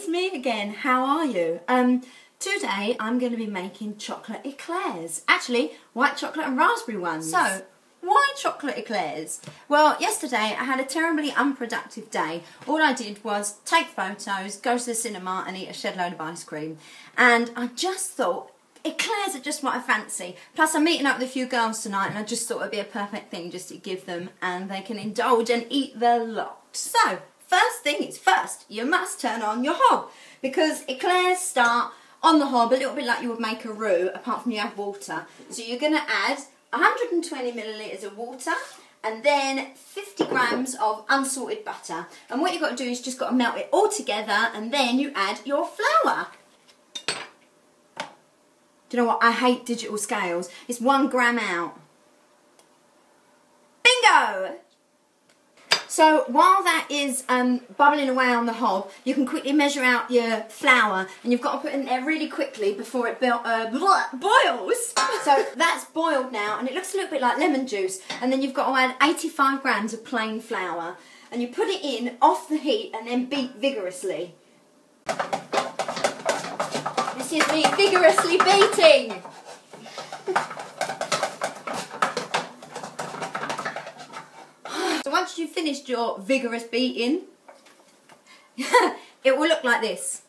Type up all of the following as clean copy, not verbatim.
me again. How are you? Today I'm going to be making chocolate eclairs. Actually, white chocolate and raspberry ones. So, why chocolate eclairs? Well, yesterday I had a terribly unproductive day. All I did was take photos, go to the cinema and eat a shed load of ice cream. And I just thought, eclairs are just what I fancy. Plus I'm meeting up with a few girls tonight and I just thought it would be a perfect thing just to give them and they can indulge and eat the lot. So, first thing is first, you must turn on your hob because eclairs start on the hob a little bit like you would make a roux, apart from you have water. So you're going to add 120 milliliters of water and then 50 grams of unsalted butter. And what you've got to do is just got to melt it all together and then you add your flour. Do you know what? I hate digital scales. It's 1 gram out. Bingo! So while that is bubbling away on the hob, you can quickly measure out your flour and you've got to put it in there really quickly before it boils. So that's boiled now and it looks a little bit like lemon juice, and then you've got to add 85 grams of plain flour and you put it in off the heat and then beat vigorously. This is me vigorously beating. So once you've finished your vigorous beating, it will look like this.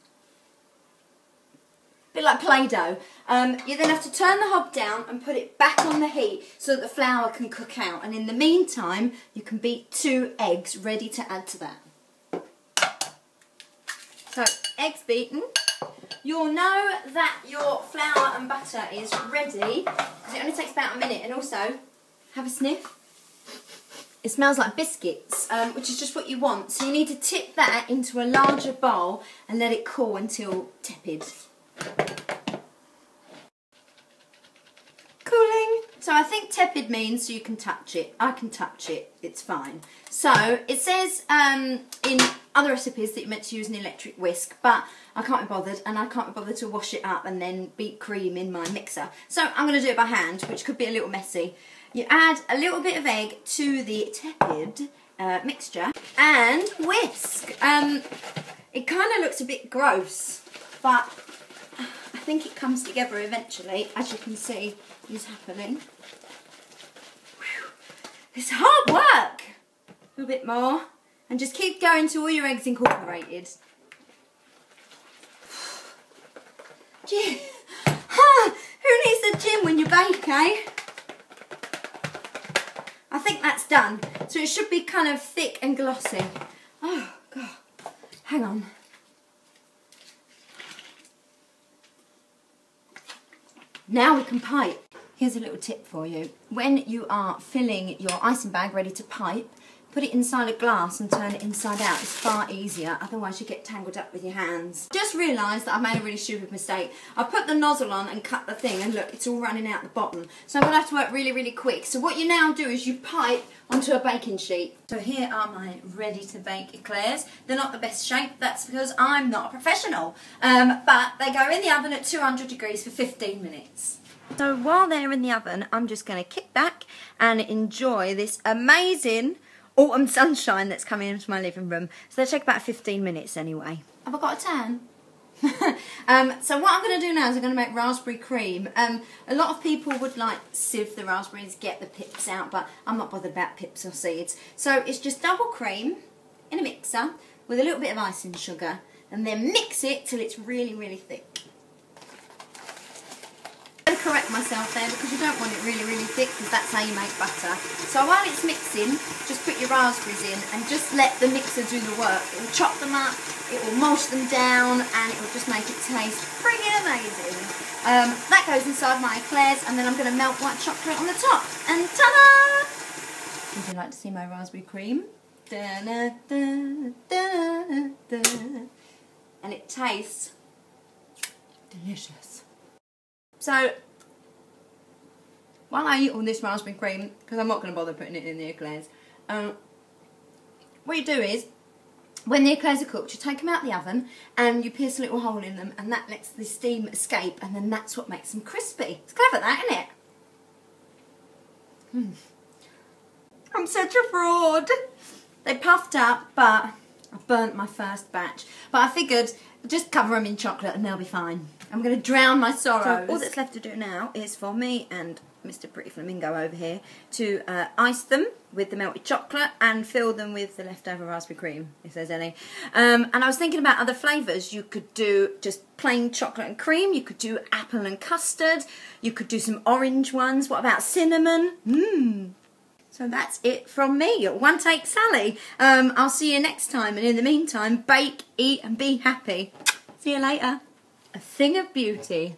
A bit like Play-Doh. You then have to turn the hob down and put it back on the heat so that the flour can cook out. And in the meantime, you can beat 2 eggs ready to add to that. So, eggs beaten. You'll know that your flour and butter is ready because it only takes about a minute. And also, have a sniff. It smells like biscuits, which is just what you want. So you need to tip that into a larger bowl and let it cool until tepid. Cooling. So I think tepid means so you can touch it. I can touch it. It's fine. So it says in other recipes that you're meant to use an electric whisk, but I can't be bothered and I can't be bothered to wash it up and then beat cream in my mixer. So I'm going to do it by hand, which could be a little messy. You add a little bit of egg to the tepid mixture and whisk. It kind of looks a bit gross, but I think it comes together eventually, as you can see is happening. Whew. It's hard work. A little bit more. And just keep going till all your eggs incorporated. Gee. Who needs the gym when you bake, eh? I think that's done. So it should be kind of thick and glossy. Oh, God. Hang on. Now we can pipe. Here's a little tip for you. When you are filling your icing bag ready to pipe, put it inside a glass and turn it inside out. It's far easier, otherwise you get tangled up with your hands. Just realised that I made a really stupid mistake. I put the nozzle on and cut the thing and look, it's all running out the bottom. So I'm going to have to work really, really quick. So what you now do is you pipe onto a baking sheet. So here are my ready to bake eclairs. They're not the best shape, that's because I'm not a professional. But they go in the oven at 200 degrees for 15 minutes. So while they're in the oven, I'm just going to kick back and enjoy this amazing autumn sunshine that's coming into my living room. So they'll take about 15 minutes anyway. Have I got a tan? So what I'm going to do now is I'm going to make raspberry cream. A lot of people would like sieve the raspberries, get the pips out, but I'm not bothered about pips or seeds. So it's just double cream in a mixer with a little bit of icing sugar and then mix it till it's really, really thick. Correct myself there because you don't want it really, really thick because that's how you make butter. So while it's mixing, just put your raspberries in and just let the mixer do the work. It will chop them up, it will mulch them down, and it will just make it taste friggin' amazing. That goes inside my eclairs and then I'm going to melt white chocolate on the top. And ta-da! Would you like to see my raspberry cream? Da-da-da-da-da-da. And it tastes delicious. So, while I eat all this raspberry cream, because I'm not going to bother putting it in the eclairs, what you do is, when the eclairs are cooked, you take them out of the oven and you pierce a little hole in them and that lets the steam escape and then that's what makes them crispy. It's clever that, isn't it? I'm such a fraud. They puffed up, but I burnt my first batch. But I figured just cover them in chocolate and they'll be fine. I'm going to drown my sorrows. So all that's left to do now is for me and Mr. Pretty Flamingo over here to ice them with the melted chocolate and fill them with the leftover raspberry cream, if there's any. And I was thinking about other flavours. You could do just plain chocolate and cream. You could do apple and custard. You could do some orange ones. What about cinnamon? So that's it from me, One Take Sally. I'll see you next time, and in the meantime, bake, eat and be happy. See you later. A thing of beauty.